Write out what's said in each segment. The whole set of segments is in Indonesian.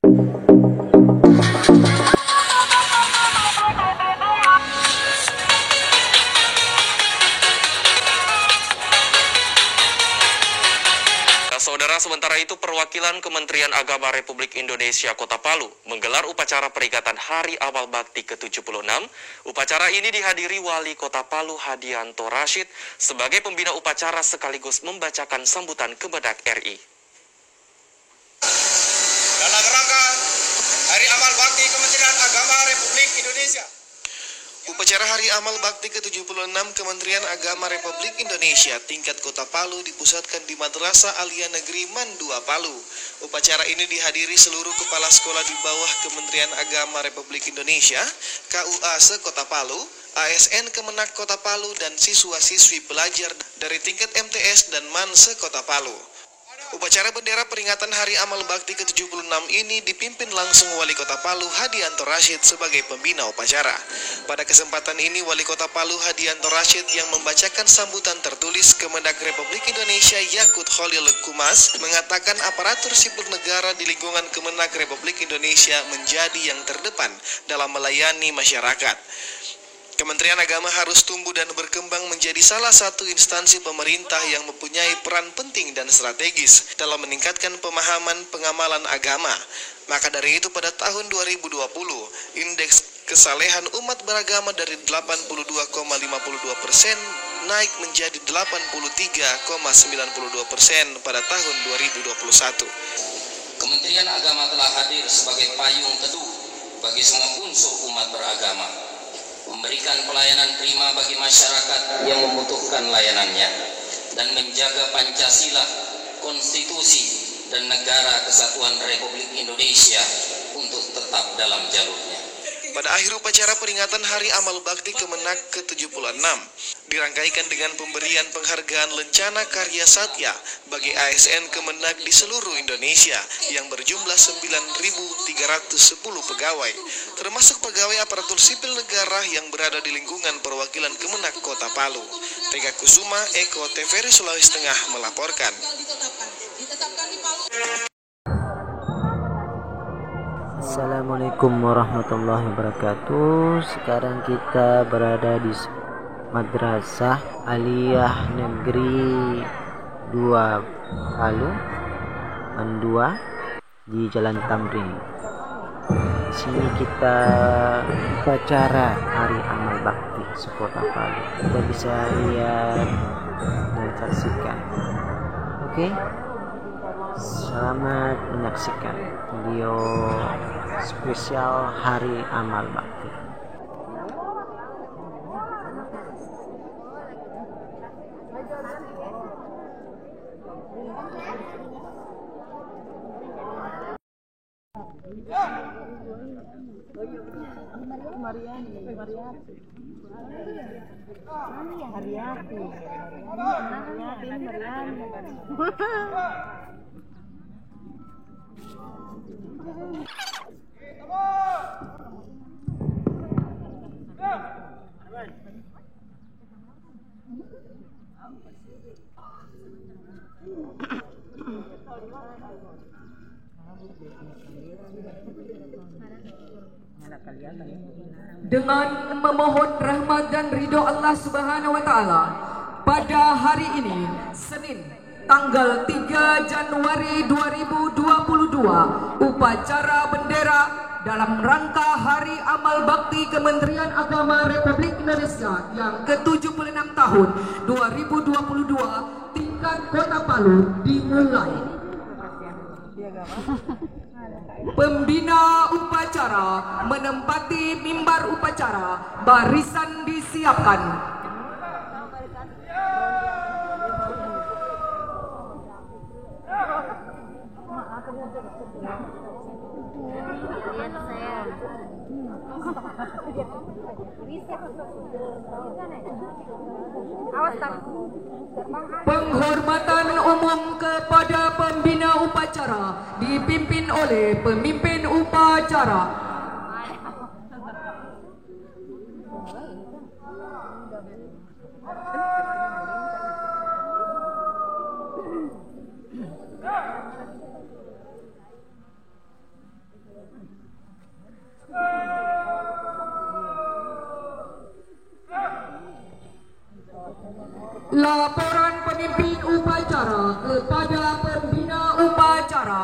Saudara, sementara itu perwakilan Kementerian Agama Republik Indonesia Kota Palu menggelar upacara peringatan Hari Amal Bakti ke-76. Upacara ini dihadiri Wali Kota Palu Hadianto Rashid sebagai pembina upacara sekaligus membacakan sambutan Kemenag RI. Dalam rangka Hari Amal Bakti Kementerian Agama Republik Indonesia. Upacara Hari Amal Bakti ke-76 Kementerian Agama Republik Indonesia tingkat Kota Palu dipusatkan di Madrasah Alia Negeri Mandua Palu. Upacara ini dihadiri seluruh kepala sekolah di bawah Kementerian Agama Republik Indonesia, KUA se-Kota Palu, ASN Kemenag Kota Palu, dan siswa-siswi pelajar dari tingkat MTS dan MAN se-Kota Palu. Upacara bendera peringatan Hari Amal Bakti ke-76 ini dipimpin langsung Wali Kota Palu Hadianto Rashid sebagai pembina upacara. Pada kesempatan ini Wali Kota Palu Hadianto Rashid yang membacakan sambutan tertulis Kemenag Republik Indonesia Yakut Khalil Kumas mengatakan aparatur sipil negara di lingkungan Kemenag Republik Indonesia menjadi yang terdepan dalam melayani masyarakat. Kementerian Agama harus tumbuh dan berkembang menjadi salah satu instansi pemerintah yang mempunyai peran penting dan strategis dalam meningkatkan pemahaman pengamalan agama. Maka dari itu pada tahun 2020, indeks kesalehan umat beragama dari 82,52% naik menjadi 83,92% pada tahun 2021. Kementerian Agama telah hadir sebagai payung teduh bagi semua unsur umat beragama, memberikan pelayanan prima bagi masyarakat yang membutuhkan layanannya, dan menjaga Pancasila, konstitusi, dan negara kesatuan Republik Indonesia untuk tetap dalam jalurnya. Pada akhir upacara peringatan Hari Amal Bakti Kemenag ke-76 dirangkaikan dengan pemberian penghargaan Lencana Karya Satya bagi ASN Kemenag di seluruh Indonesia yang berjumlah 9.310 pegawai, termasuk pegawai aparatur sipil negara yang berada di lingkungan perwakilan Kemenag Kota Palu. Tega Kusuma, Eko TVRI Sulawesi Tengah melaporkan. Assalamualaikum warahmatullahi wabarakatuh. Sekarang kita berada di Madrasah Aliyah Negeri 2 Palu, Mandua, di Jalan Tamrin. Di sini kita upacara Hari Amal Bakti se-Kota Palu. Kita bisa lihat dan saksikan. Oke. Selamat menyaksikan video spesial Hari Amal Bakti. Dengan memohon rahmat dan ridho Allah Subhanahu wa Ta'ala, pada hari ini Senin tanggal 3 Januari 2022, upacara bendera dalam rangka Hari Amal Bakti Kementerian Agama Republik Indonesia yang ke-76 tahun 2022 tingkat Kota Palu dimulai. Pembina upacara menempati mimbar upacara, barisan disiapkan. Penghormatan umum kepada pembina upacara dipimpin oleh pemimpin upacara. Laporan pemimpin upacara kepada pembina upacara.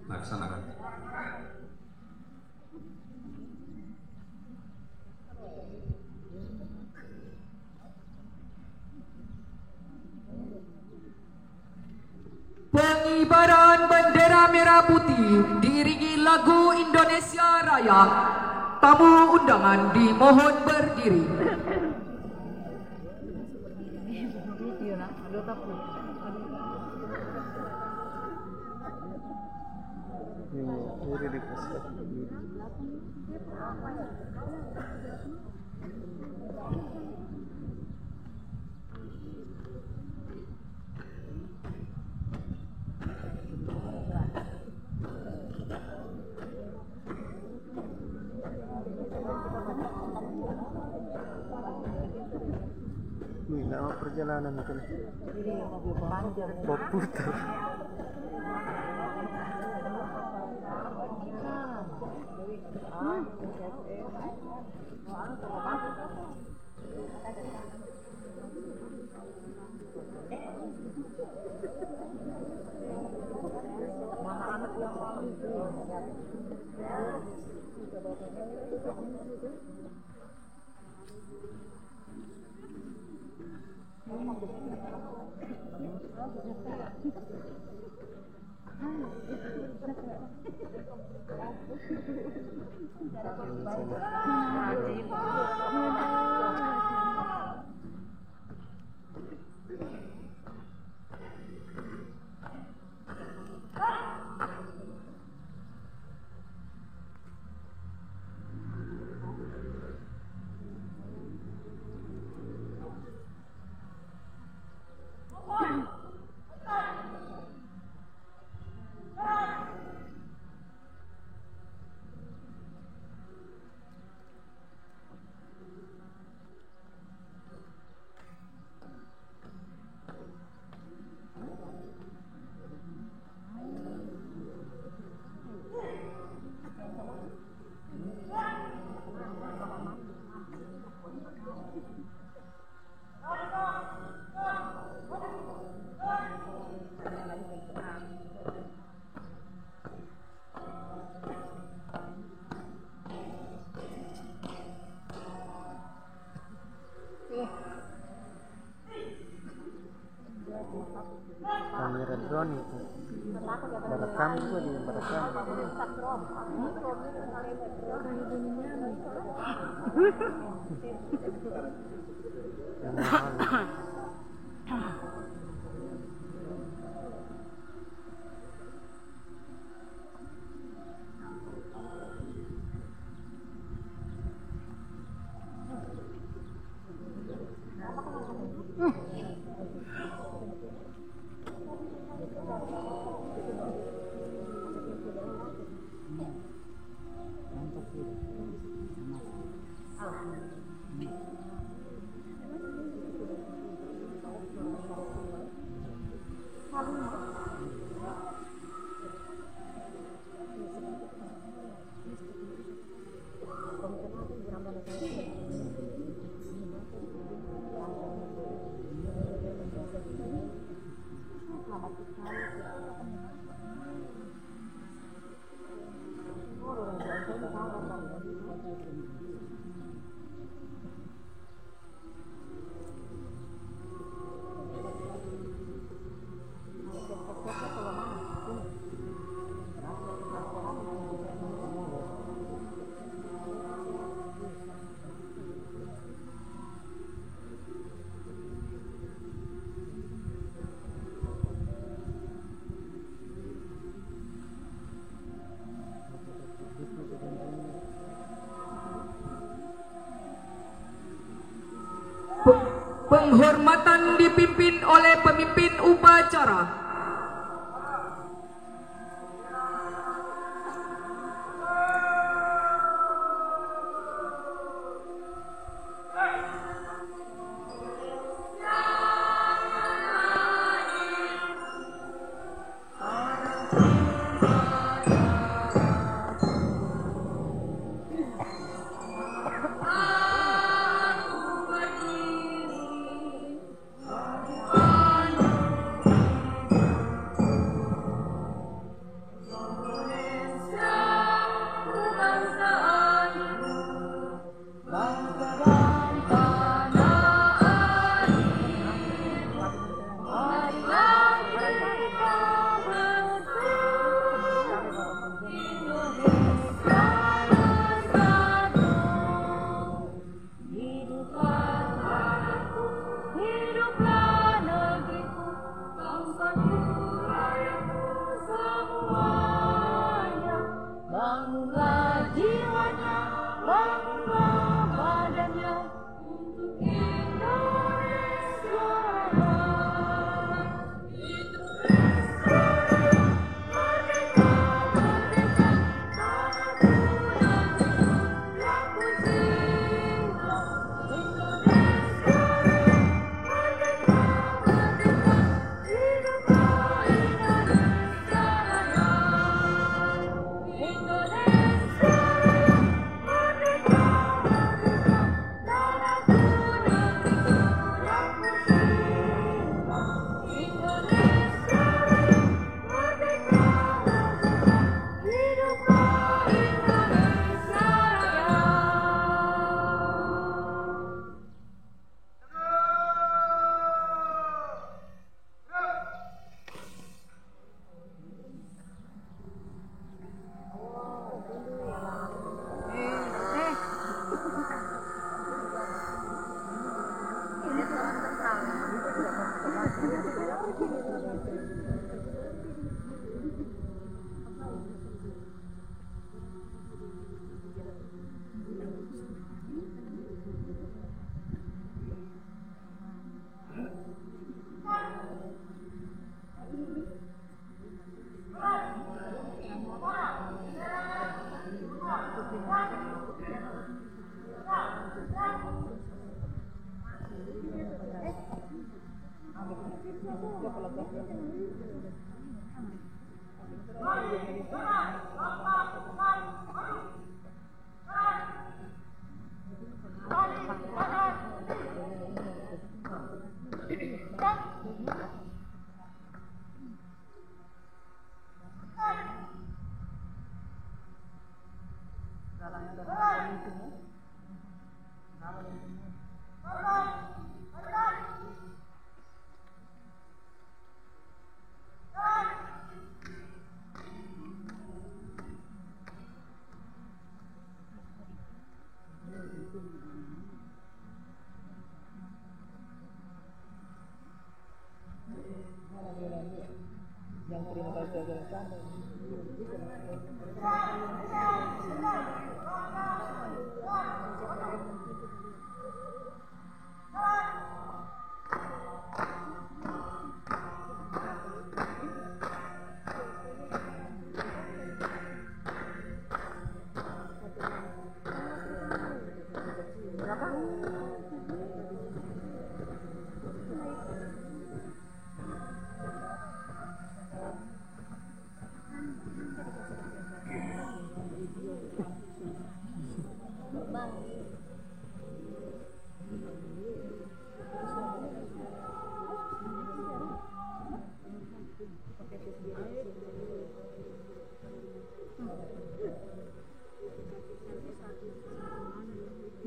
Laksanakan. Pengibaran bendera merah putih diiringi lagu Indonesia Raya. Tamu undangan dimohon berdiri. Lama perjalanan itu putar. Kamera drone itu merekam juga di merekam. Yang mahal. Penghormatan dipimpin oleh pemimpin upacara.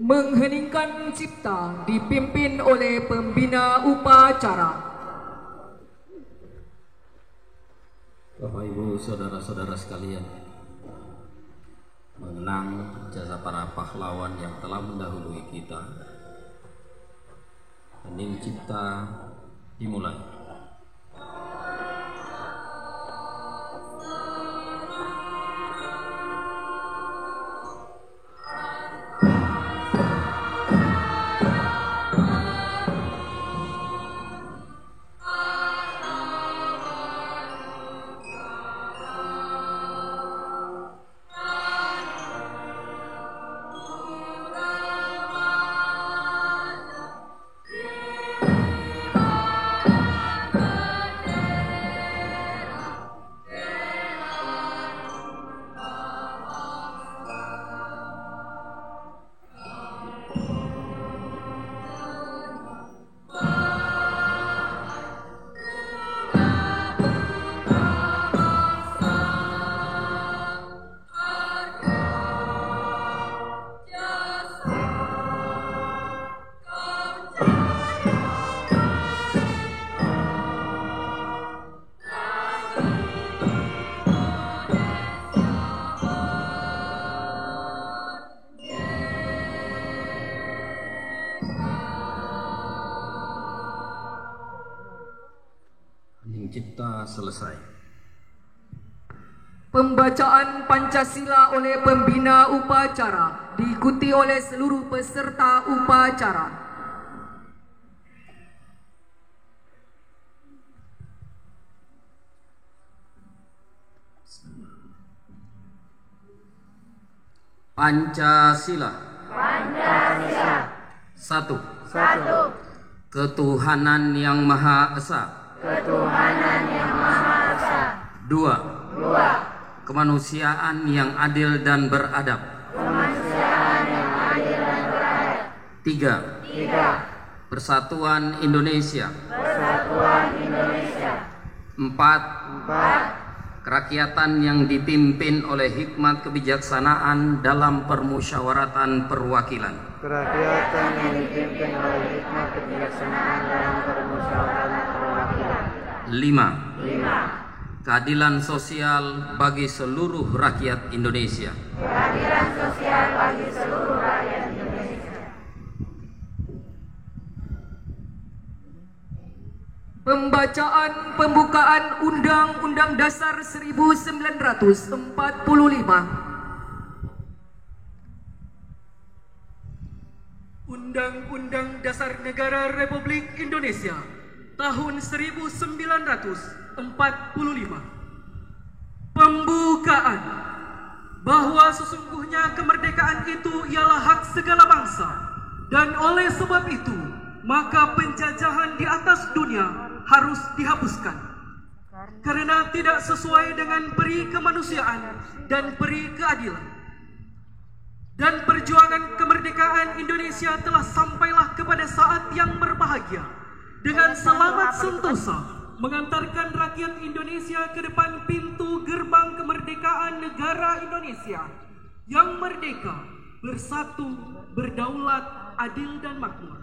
Mengheningkan cipta dipimpin oleh pembina upacara. Bapak Ibu, saudara-saudara sekalian, mengenang jasa para pahlawan yang telah mendahului kita, hening cipta dimulai. Cipta selesai. Pembacaan Pancasila oleh pembina upacara diikuti oleh seluruh peserta upacara. Pancasila. Pancasila. Satu. Satu. Ketuhanan yang Maha Esa. Ketuhanan yang Maha Esa. Dua. Dua. Kemanusiaan yang adil dan beradab. Kemanusiaan yang adil dan beradab. Tiga. Tiga. Persatuan Indonesia. Persatuan Indonesia. Empat. Empat. Kerakyatan yang dipimpin oleh hikmat kebijaksanaan dalam permusyawaratan perwakilan. Kerakyatan yang dipimpin oleh hikmat kebijaksanaan dalam permusyawaratan perwakilan. Lima. Lima. Keadilan sosial bagi seluruh rakyat Indonesia. Keadilan sosial bagi seluruh rakyat Indonesia. Pembacaan pembukaan Undang-Undang Dasar 1945. Undang-Undang Dasar Negara Republik Indonesia tahun 1945. Pembukaan bahwa sesungguhnya kemerdekaan itu ialah hak segala bangsa, dan oleh sebab itu maka penjajahan di atas dunia harus dihapuskan karena tidak sesuai dengan peri kemanusiaan dan peri keadilan. Dan perjuangan kemerdekaan Indonesia telah sampailah kepada saat yang berbahagia dengan selamat sentosa mengantarkan rakyat Indonesia ke depan pintu gerbang kemerdekaan negara Indonesia yang merdeka, bersatu, berdaulat, adil dan makmur.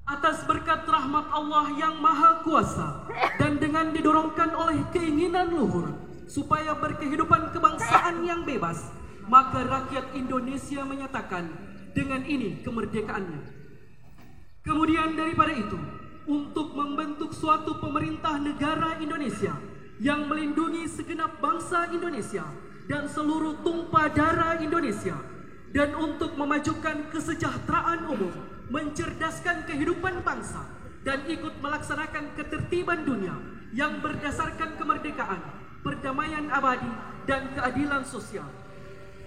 Atas berkat rahmat Allah yang Maha Kuasa dan dengan didorongkan oleh keinginan luhur supaya berkehidupan kebangsaan yang bebas, maka rakyat Indonesia menyatakan dengan ini kemerdekaannya. Kemudian daripada itu, untuk membentuk suatu pemerintah negara Indonesia yang melindungi segenap bangsa Indonesia dan seluruh tumpah darah Indonesia, dan untuk memajukan kesejahteraan umum, mencerdaskan kehidupan bangsa, dan ikut melaksanakan ketertiban dunia yang berdasarkan kemerdekaan, perdamaian abadi, dan keadilan sosial.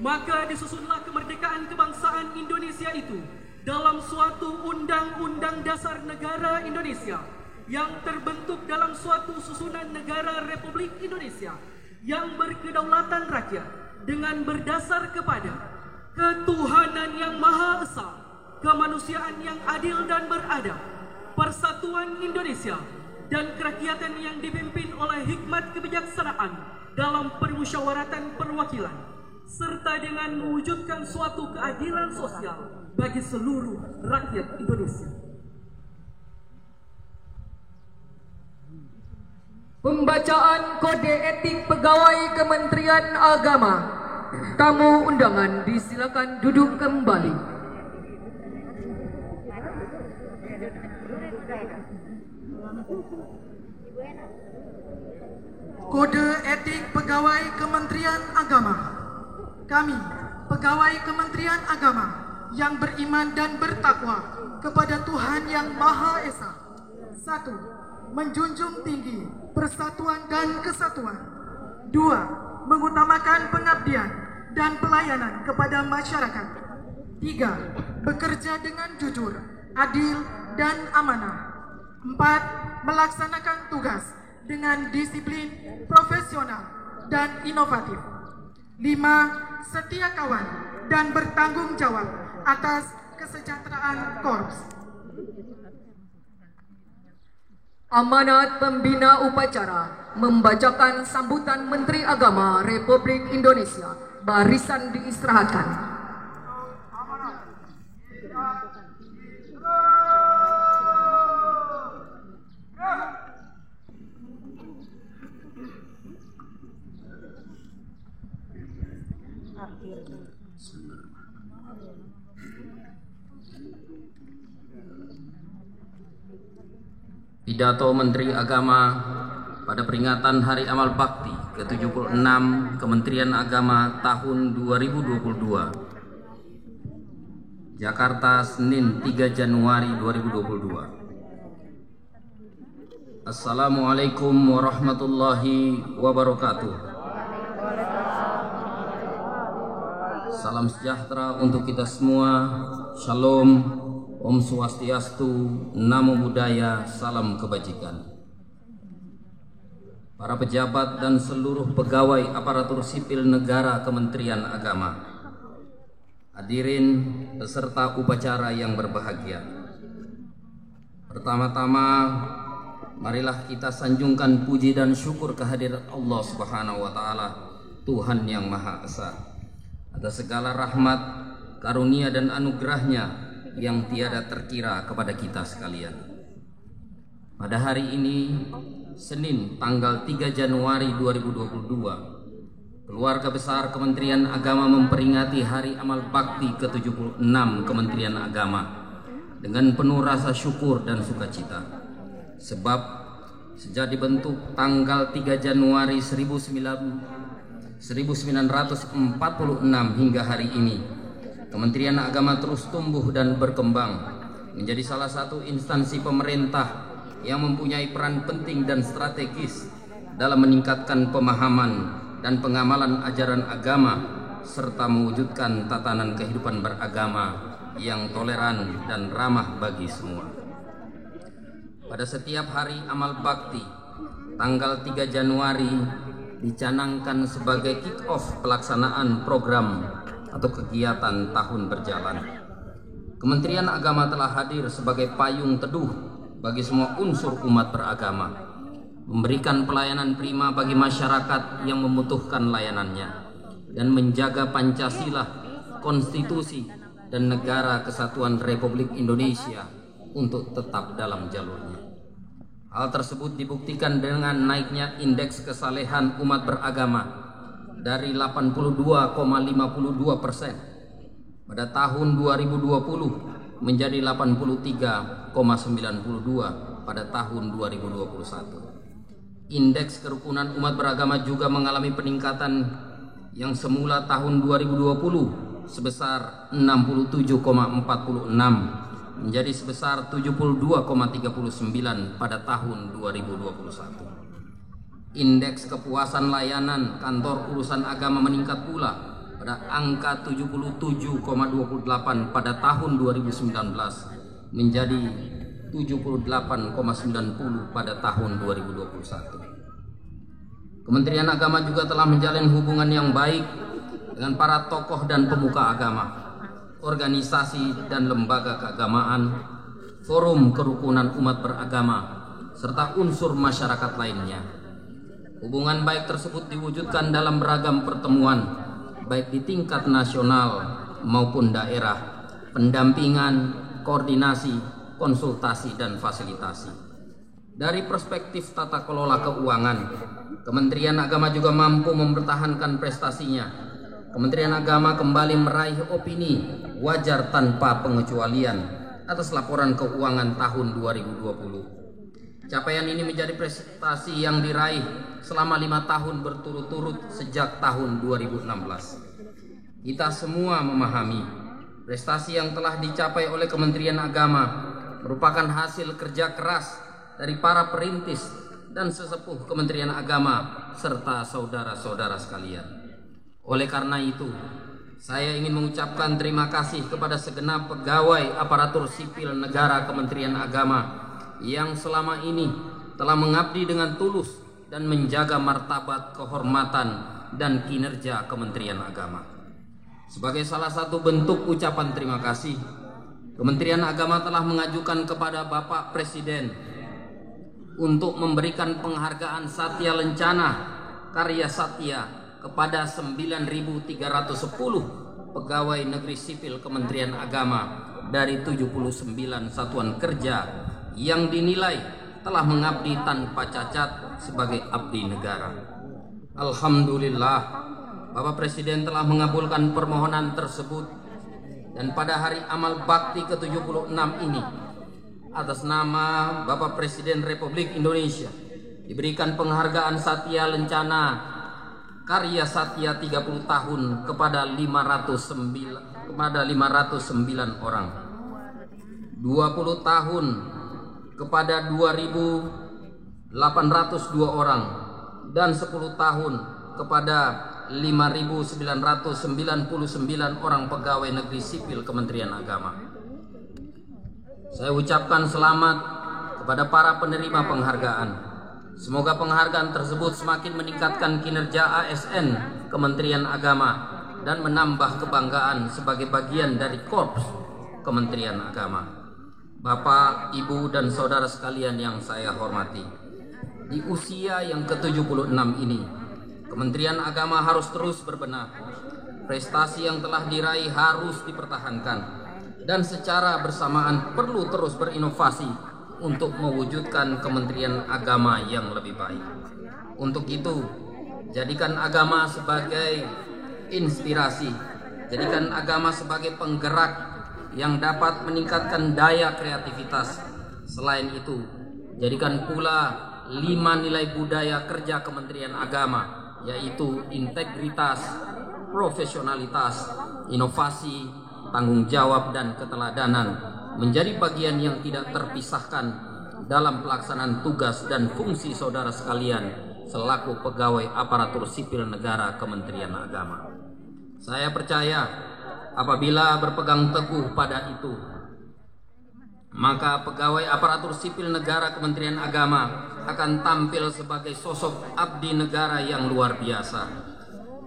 Maka disusunlah kemerdekaan kebangsaan Indonesia itu dalam suatu Undang-Undang Dasar Negara Indonesia yang terbentuk dalam suatu susunan negara Republik Indonesia yang berkedaulatan rakyat dengan berdasar kepada ketuhanan yang Maha Esa, kemanusiaan yang adil dan beradab, persatuan Indonesia, dan kerakyatan yang dipimpin oleh hikmat kebijaksanaan dalam permusyawaratan perwakilan, serta dengan mewujudkan suatu keadilan sosial bagi seluruh rakyat Indonesia. Pembacaan Kode Etik Pegawai Kementerian Agama. Tamu undangan disilakan duduk kembali. Kode Etik Pegawai Kementerian Agama. Kami, pegawai Kementerian Agama yang beriman dan bertakwa kepada Tuhan Yang Maha Esa. 1. Menjunjung tinggi persatuan dan kesatuan. 2. Mengutamakan pengabdian dan pelayanan kepada masyarakat. 3. Bekerja dengan jujur, adil, dan amanah. 4. Melaksanakan tugas dengan disiplin, profesional, dan inovatif. 5. Setia kawan dan bertanggung jawab atas kesejahteraan korps. Amanat pembina upacara membacakan sambutan Menteri Agama Republik Indonesia. Barisan diistirahatkan. Pidato Menteri Agama pada peringatan Hari Amal Bakti ke-76 Kementerian Agama tahun 2022. Jakarta, Senin 3 Januari 2022. Assalamualaikum warahmatullahi wabarakatuh. Salam sejahtera untuk kita semua. Shalom. Om Swastiastu, Namo Buddhaya, salam kebajikan. Para pejabat dan seluruh pegawai aparatur sipil negara Kementerian Agama, hadirin peserta upacara yang berbahagia. Pertama-tama, marilah kita sanjungkan puji dan syukur kehadirat Allah Subhanahu wa Ta'ala, Tuhan yang Maha Esa, atas segala rahmat, karunia, dan anugerahnya yang tiada terkira kepada kita sekalian. Pada hari ini, Senin tanggal 3 Januari 2022, keluarga besar Kementerian Agama memperingati Hari Amal Bakti ke-76 Kementerian Agama dengan penuh rasa syukur dan sukacita. Sebab sejak dibentuk tanggal 3 Januari 1946 hingga hari ini, Kementerian Agama terus tumbuh dan berkembang menjadi salah satu instansi pemerintah yang mempunyai peran penting dan strategis dalam meningkatkan pemahaman dan pengamalan ajaran agama serta mewujudkan tatanan kehidupan beragama yang toleran dan ramah bagi semua. Pada setiap hari amal bakti, tanggal 3 Januari dicanangkan sebagai kick-off pelaksanaan program atau kegiatan tahun berjalan. Kementerian Agama telah hadir sebagai payung teduh bagi semua unsur umat beragama, memberikan pelayanan prima bagi masyarakat yang membutuhkan layanannya, dan menjaga Pancasila, konstitusi, dan negara kesatuan Republik Indonesia untuk tetap dalam jalurnya. Hal tersebut dibuktikan dengan naiknya indeks kesalehan umat beragama dari 82,52% pada tahun 2020 menjadi 83,92 pada tahun 2021. Indeks kerukunan umat beragama juga mengalami peningkatan yang semula tahun 2020 sebesar 67,46 menjadi sebesar 72,39 pada tahun 2021. Indeks kepuasan layanan kantor urusan agama meningkat pula pada angka 77,28 pada tahun 2019 menjadi 78,90 pada tahun 2021. Kementerian Agama juga telah menjalin hubungan yang baik dengan para tokoh dan pemuka agama, organisasi dan lembaga keagamaan, forum kerukunan umat beragama, serta unsur masyarakat lainnya. Hubungan baik tersebut diwujudkan dalam beragam pertemuan, baik di tingkat nasional maupun daerah, pendampingan, koordinasi, konsultasi, dan fasilitasi. Dari perspektif tata kelola keuangan, Kementerian Agama juga mampu mempertahankan prestasinya. Kementerian Agama kembali meraih opini wajar tanpa pengecualian atas laporan keuangan tahun 2020. Capaian ini menjadi prestasi yang diraih selama 5 tahun berturut-turut sejak tahun 2016. Kita semua memahami prestasi yang telah dicapai oleh Kementerian Agama merupakan hasil kerja keras dari para perintis dan sesepuh Kementerian Agama serta saudara-saudara sekalian. Oleh karena itu, saya ingin mengucapkan terima kasih kepada segenap pegawai aparatur sipil negara Kementerian Agama yang selama ini telah mengabdi dengan tulus dan menjaga martabat, kehormatan, dan kinerja Kementerian Agama. Sebagai salah satu bentuk ucapan terima kasih, Kementerian Agama telah mengajukan kepada Bapak Presiden untuk memberikan penghargaan Satya Lencana Karya Satya kepada 9.310 pegawai negeri sipil Kementerian Agama dari 79 satuan kerja yang dinilai telah mengabdi tanpa cacat sebagai abdi negara. Alhamdulillah, Bapak Presiden telah mengabulkan permohonan tersebut, dan pada hari amal bakti ke-76 ini, atas nama Bapak Presiden Republik Indonesia, diberikan penghargaan Satya Lencana Karya Satya 30 tahun kepada 509 orang, 20 tahun kepada 2.802 orang, dan 10 tahun kepada 5.999 orang pegawai negeri sipil Kementerian Agama. Saya ucapkan selamat kepada para penerima penghargaan. Semoga penghargaan tersebut semakin meningkatkan kinerja ASN Kementerian Agama dan menambah kebanggaan sebagai bagian dari Korps Kementerian Agama. Bapak, Ibu, dan saudara sekalian yang saya hormati, di usia yang ke-76 ini, Kementerian Agama harus terus berbenah. Prestasi yang telah diraih harus dipertahankan, dan secara bersamaan perlu terus berinovasi untuk mewujudkan Kementerian Agama yang lebih baik. Untuk itu, jadikan agama sebagai inspirasi, jadikan agama sebagai penggerak yang dapat meningkatkan daya kreativitas. Selain itu, Jadikan pula 5 nilai budaya kerja Kementerian Agama, yaitu integritas, profesionalitas, inovasi, tanggung jawab, dan keteladanan menjadi bagian yang tidak terpisahkan dalam pelaksanaan tugas dan fungsi saudara sekalian selaku pegawai aparatur sipil negara Kementerian Agama. Saya percaya apabila berpegang teguh pada itu, maka pegawai aparatur sipil negara Kementerian Agama akan tampil sebagai sosok abdi negara yang luar biasa.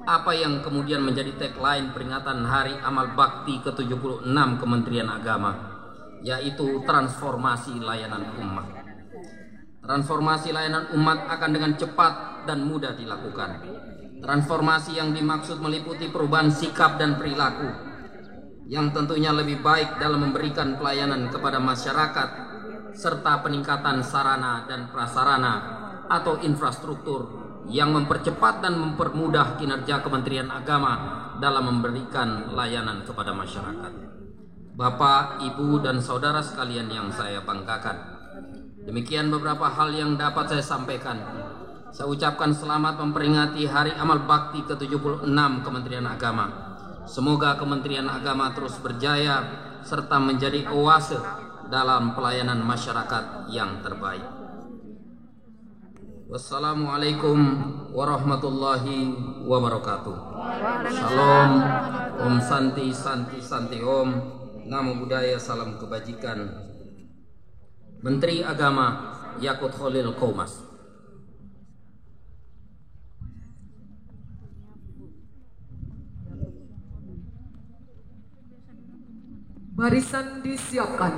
Apa yang kemudian menjadi tagline peringatan Hari Amal Bakti ke-76 Kementerian Agama, yaitu transformasi layanan umat. Transformasi layanan umat akan dengan cepat dan mudah dilakukan. Transformasi yang dimaksud meliputi perubahan sikap dan perilaku yang tentunya lebih baik dalam memberikan pelayanan kepada masyarakat, serta peningkatan sarana dan prasarana atau infrastruktur yang mempercepat dan mempermudah kinerja Kementerian Agama dalam memberikan layanan kepada masyarakat. Bapak, Ibu, dan saudara sekalian yang saya banggakan, demikian beberapa hal yang dapat saya sampaikan. Saya ucapkan selamat memperingati Hari Amal Bakti ke-76 Kementerian Agama. Semoga Kementerian Agama terus berjaya serta menjadi oase dalam pelayanan masyarakat yang terbaik. Wassalamualaikum warahmatullahi wabarakatuh. Shalom, Om Santi, Santi, Santi Om. Namo Buddhaya, salam kebajikan. Menteri Agama Yakut Khalil Qomas. Barisan disiapkan.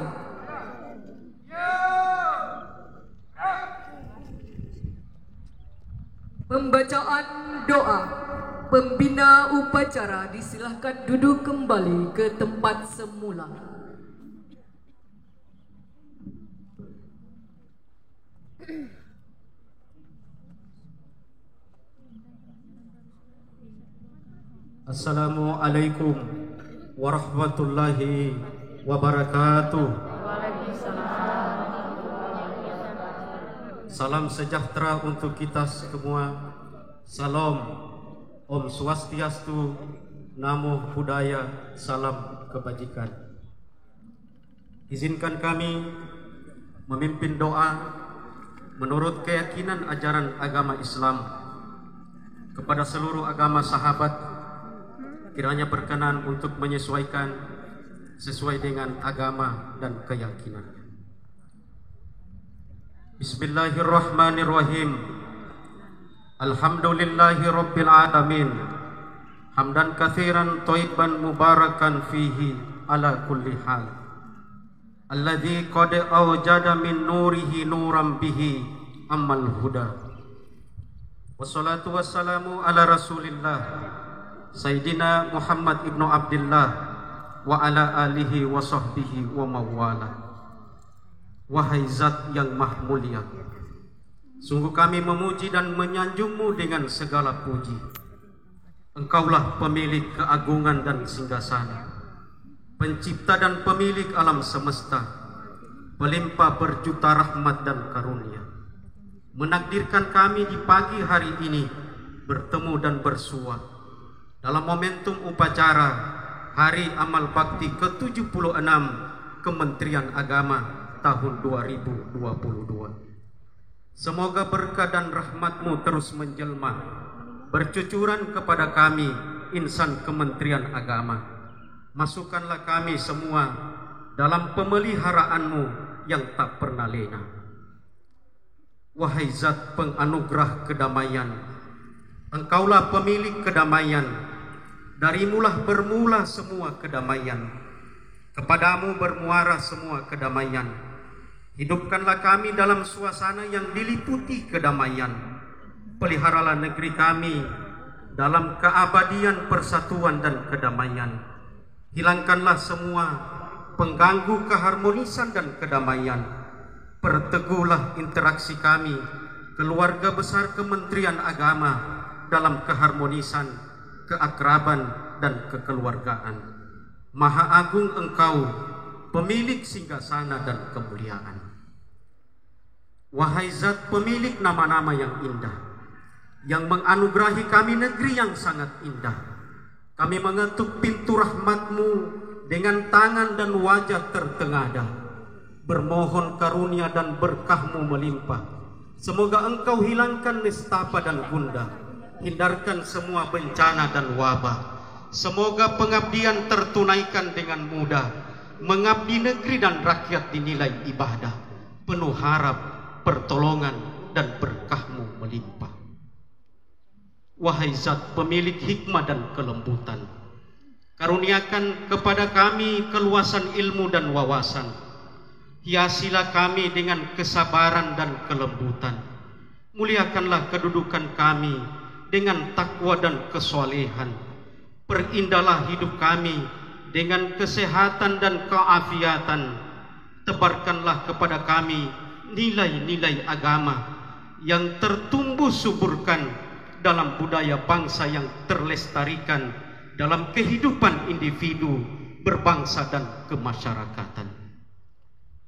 Pembacaan doa. Pembina upacara disilahkan duduk kembali ke tempat semula. Assalamualaikum warahmatullahi wabarakatuh. Salam sejahtera untuk kita semua. Salam, Om Swastiastu, Namo Buddhaya, salam kebajikan. Izinkan kami memimpin doa menurut keyakinan ajaran agama Islam kepada seluruh agama sahabat, kiranya berkenan untuk menyesuaikan sesuai dengan agama dan keyakinannya. Bismillahirrahmanirrahim. Alhamdulillahi rabbil alamin. Hamdan katsiran thayyiban mubarakan fihi ala kulli hal. Alladzi qad awjada min nurihi nuran bihi ammal huda. Wassalatu wassalamu ala Rasulillah Sayyidina Muhammad ibnu Abdillah wa ala alihi wa sahbihi wa mawala. Wahai zat yang maha mulia, sungguh kami memuji dan menyanjungmu dengan segala puji. Engkaulah pemilik keagungan dan singgasana, pencipta dan pemilik alam semesta, pelimpah berjuta rahmat dan karunia. Menakdirkan kami di pagi hari ini bertemu dan bersua dalam momentum upacara Hari Amal Bakti ke-76 Kementerian Agama tahun 2022. Semoga berkah dan rahmat-Mu terus menjelma, bercucuran kepada kami insan Kementerian Agama. Masukkanlah kami semua dalam pemeliharaan-Mu yang tak pernah lena. Wahai Zat penganugerah kedamaian, Engkaulah pemilik kedamaian. Darimulah bermula semua kedamaian, kepadamu bermuara semua kedamaian. Hidupkanlah kami dalam suasana yang diliputi kedamaian. Peliharalah negeri kami dalam keabadian persatuan dan kedamaian. Hilangkanlah semua pengganggu keharmonisan dan kedamaian. Perteguhlah interaksi kami, keluarga besar Kementerian Agama, dalam keharmonisan, keakraban, dan kekeluargaan. Maha Agung Engkau, pemilik singgasana dan kemuliaan. Wahai Zat pemilik nama-nama yang indah, yang menganugerahi kami negeri yang sangat indah, kami mengetuk pintu rahmat-Mu dengan tangan dan wajah tertengadah, bermohon karunia dan berkah-Mu melimpah. Semoga Engkau hilangkan nestapa dan gundah, hindarkan semua bencana dan wabah. Semoga pengabdian tertunaikan dengan mudah, mengabdi negeri dan rakyat dinilai ibadah, penuh harap, pertolongan dan berkah-Mu melimpah. Wahai Zat pemilik hikmah dan kelembutan, karuniakan kepada kami keluasan ilmu dan wawasan. Hiasilah kami dengan kesabaran dan kelembutan. Muliakanlah kedudukan kami dengan takwa dan kesolehan. Perindahlah hidup kami dengan kesehatan dan keafiatan. Tebarkanlah kepada kami nilai-nilai agama yang tertumbuh suburkan dalam budaya bangsa yang terlestarikan dalam kehidupan individu berbangsa dan kemasyarakatan.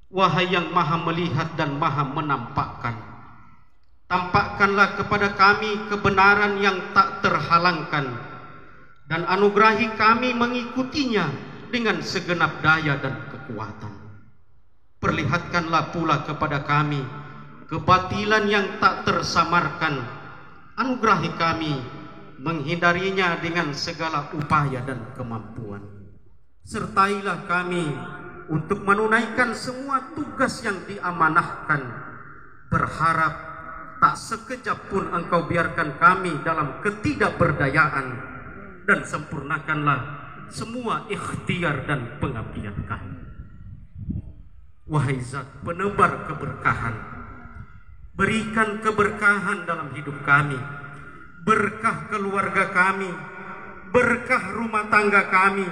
Wahai yang maha melihat dan maha menampakkan, tampakkanlah kepada kami kebenaran yang tak terhalangkan dan anugerahi kami mengikutinya dengan segenap daya dan kekuatan. Perlihatkanlah pula kepada kami kebatilan yang tak tersamarkan. Anugerahi kami menghindarinya dengan segala upaya dan kemampuan. Sertailah kami untuk menunaikan semua tugas yang diamanahkan. Berharap tak sekejap pun Engkau biarkan kami dalam ketidakberdayaan, dan sempurnakanlah semua ikhtiar dan pengabdian kami. Wahai Zat penebar keberkahan, berikan keberkahan dalam hidup kami, berkah keluarga kami, berkah rumah tangga kami,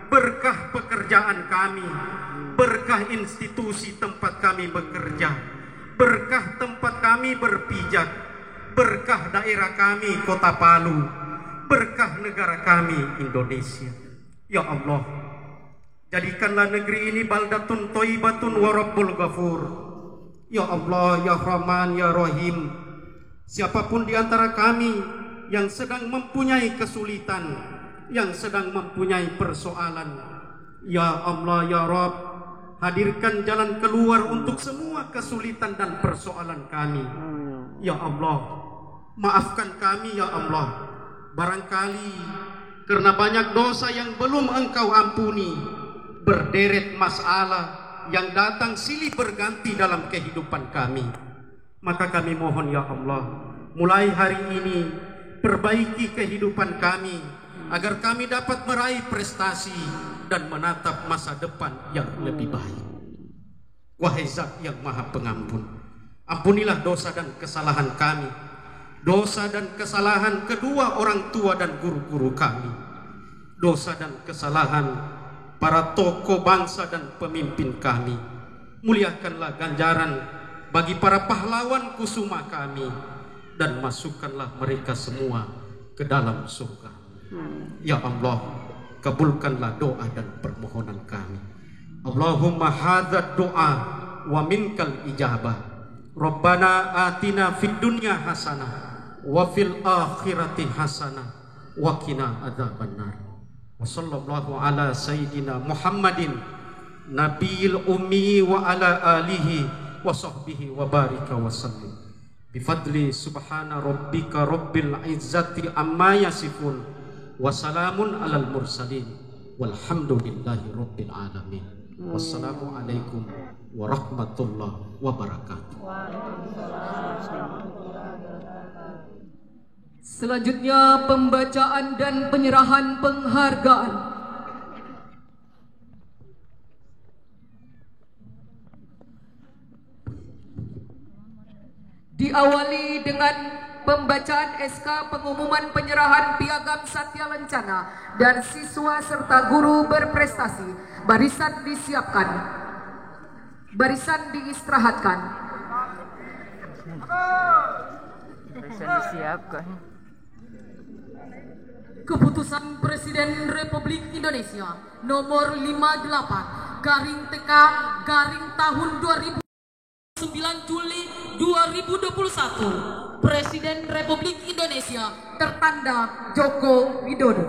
berkah pekerjaan kami, berkah institusi tempat kami bekerja, berkah tempat kami berpijak, berkah daerah kami Kota Palu, berkah negara kami Indonesia. Ya Allah, jadikanlah negeri ini baldatun thayyibatun wa rabbul ghafur. Ya Allah, ya Rahman, ya Rahim, siapapun di antara kami yang sedang mempunyai kesulitan, yang sedang mempunyai persoalan, ya Allah, ya Rabb, hadirkan jalan keluar untuk semua kesulitan dan persoalan kami. Ya Allah, maafkan kami ya Allah, barangkali karena banyak dosa yang belum Engkau ampuni, berderet masalah yang datang silih berganti dalam kehidupan kami. Maka kami mohon ya Allah, mulai hari ini perbaiki kehidupan kami, agar kami dapat meraih prestasi dan menatap masa depan yang lebih baik. Wahai Zat yang Maha Pengampun, ampunilah dosa dan kesalahan kami, dosa dan kesalahan kedua orang tua dan guru-guru kami, dosa dan kesalahan para tokoh bangsa dan pemimpin kami. Muliakanlah ganjaran bagi para pahlawan kusuma kami, dan masukkanlah mereka semua ke dalam surga. Ya Allah, kabulkanlah doa dan permohonan kami. Allahumma hadzal doa wa minkal ijabah. Rabbana atina fid dunya hasanah wa fil akhirati hasanah wa qina adzabannar. Wa sallallahu ala sayyidina Muhammadin nabiyil ummi wa ala alihi wa sahbihi wa barika wa sallim. Bifadli subhana rabbika rabbil izzati amma yasifun wa salamun alal mursalin walhamdulillahi rabbil alamin. Wassalamu alaikum warahmatullahi wabarakatuh. Selanjutnya pembacaan dan penyerahan penghargaan. Diawali dengan pembacaan SK pengumuman penyerahan piagam Satya Lencana dan siswa serta guru berprestasi. Barisan disiapkan. Barisan diistirahatkan. Barisan disiapkan. Keputusan Presiden Republik Indonesia nomor 58 garing TK garing tahun 2009 Juli 1. Presiden Republik Indonesia tertanda Joko Widodo.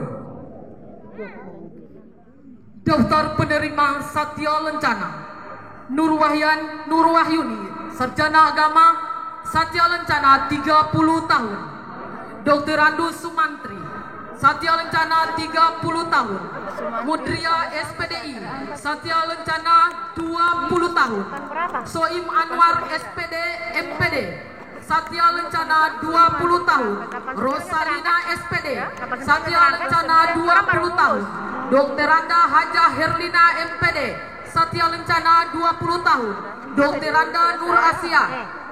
Daftar penerima Satya Lencana: Nur Wahyuni, Sarjana Agama, Satya Lencana 30 tahun. Dr. Andus Sumantri, Satya Lencana 30 tahun. Mudria SPDI, Satya Lencana 20 tahun. Soim Anwar SPD MPD, Satya Lencana 20 tahun. Rosalina SPD, Satya Lencana 20 tahun. Dr. Anda Haja Herlina MPD, Satya Lencana 20 tahun. Dr. Anda Nur Asia,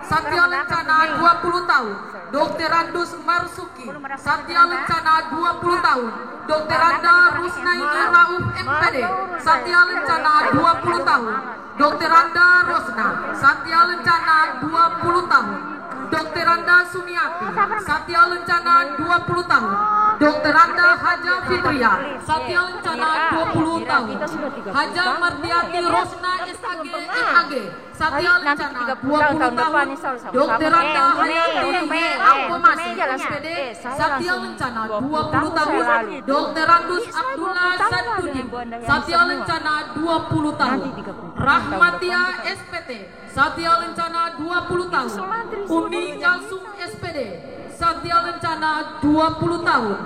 Satya Lencana 20 tahun. Dr. Andus Marsuki, Satya Lencana 20 tahun. Dr. Anda Rusnaini Rauf MPD, Satya Lencana 20 tahun. Dr. Anda Rosna, Satya Lencana 20 tahun. Dr. Anda Sumiati, Satya Lencana 20 tahun. Dr. Anda Haja Fitria, Satya Lencana 20 tahun. Haja Martiati Rosna SAG MAG, Satya Lencana 20 tahun. Dr. Anda Hayati Angkomasi SPD, Satya Lencana 20 tahun. Dr. Andus Abdullah Sadudin, Satya Lencana 20 tahun. Rahmatia SPT, Satya Lencana 20 tahun. Umi Kalsum SPD, Satya Lencana 20 tahun.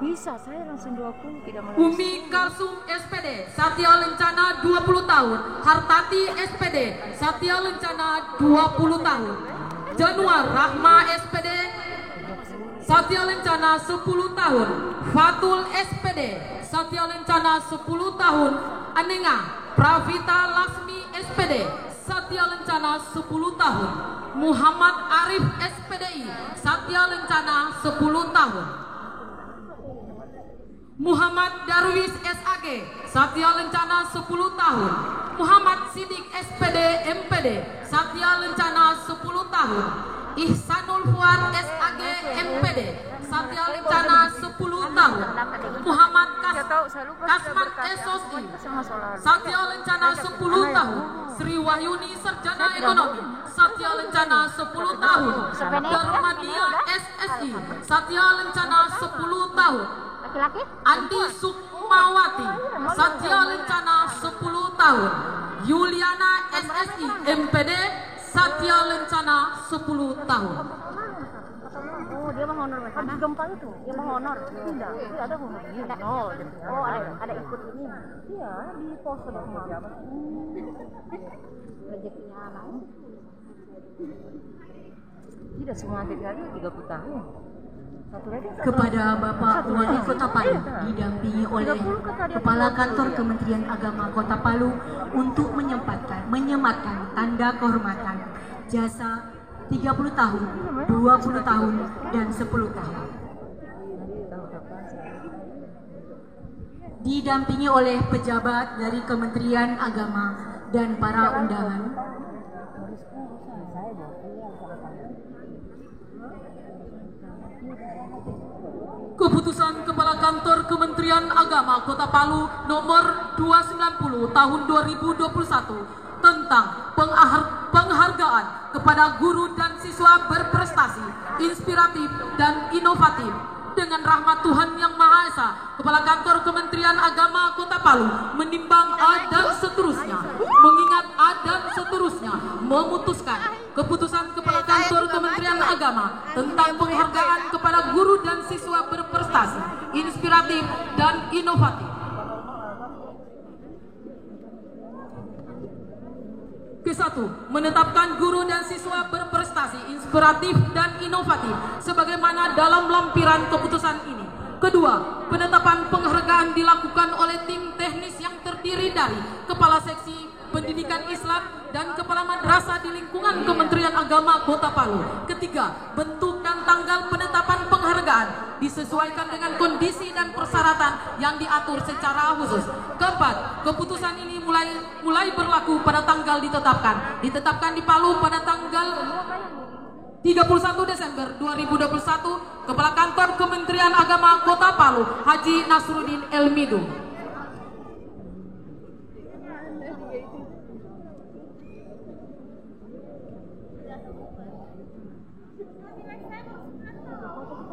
Bisa, saya langsung 20, tidak mau. Umi Kalsum SPD, Satya Lencana 20 tahun. Hartati SPD, Satya Lencana 20 tahun. Januar Rahma SPD, Satya Lencana 10 tahun. Fatul SPD, Satya Lencana 10 tahun. Anenga Pravita Lasmi SPD, Satya Lencana 10 tahun. Muhammad Arif SPDI, Satya Lencana 10 tahun. Muhammad Darwis SAG, Satya Lencana 10 tahun. Muhammad Sidik SPD MPD, Satya Lencana 10 tahun. Ihsanul Fuad SAG MPD, Satya Lencana 10 tahun. Muhammad Kasman SOSI, Satya Lencana 10 tahun. Sri Wahyuni Sarjana Ekonomi, Satya Lencana 10 tahun. Darmadia SSI, Satya Lencana 10 tahun. Andi Sukmawati, Satya Lencana 10 tahun. Yuliana SSI MPD, Satya Lencana 10 tahun. Oh, dia mau honor habis gempa itu. Dia mau honor. Tidak, itu ada honor. Oh, ada ikut ini. Iya, di pos sudah kemarin. Rezekinya anak. Tidak semua atlet kali 30 tahun. Kepada Bapak Wali Kota Palu didampingi oleh Kepala Kantor Kementerian Agama Kota Palu untuk menyematkan tanda kehormatan jasa 30 tahun, 20 tahun, dan 10 tahun. Didampingi oleh pejabat dari Kementerian Agama dan para undangan. Keputusan Kepala Kantor Kementerian Agama Kota Palu nomor 290 tahun 2021 tentang penghargaan kepada guru dan siswa berprestasi, inspiratif dan inovatif. Dengan rahmat Tuhan Yang Maha Esa, Kepala Kantor Kementerian Agama Kota Palu menimbang A dan seterusnya, mengingat A dan seterusnya, memutuskan keputusan Kepala Kantor Kementerian Agama tentang penghargaan kepada guru dan siswa berprestasi, inspiratif dan inovatif. Ke-1, menetapkan guru dan siswa berprestasi, inspiratif dan inovatif sebagaimana dalam lampiran keputusan ini. Kedua, penetapan penghargaan dilakukan oleh tim teknis yang terdiri dari Kepala Seksi Pendidikan Islam dan Kepala Madrasah di lingkungan Kementerian Agama Kota Palu. Ketiga, bentuk dan tanggal penetapan penghargaan disesuaikan dengan kondisi dan persyaratan yang diatur secara khusus. Keempat, keputusan ini mulai berlaku pada tanggal ditetapkan di Palu pada tanggal 31 Desember 2021. Kepala Kantor Kementerian Agama Kota Palu, Haji Nasruddin Elmidu.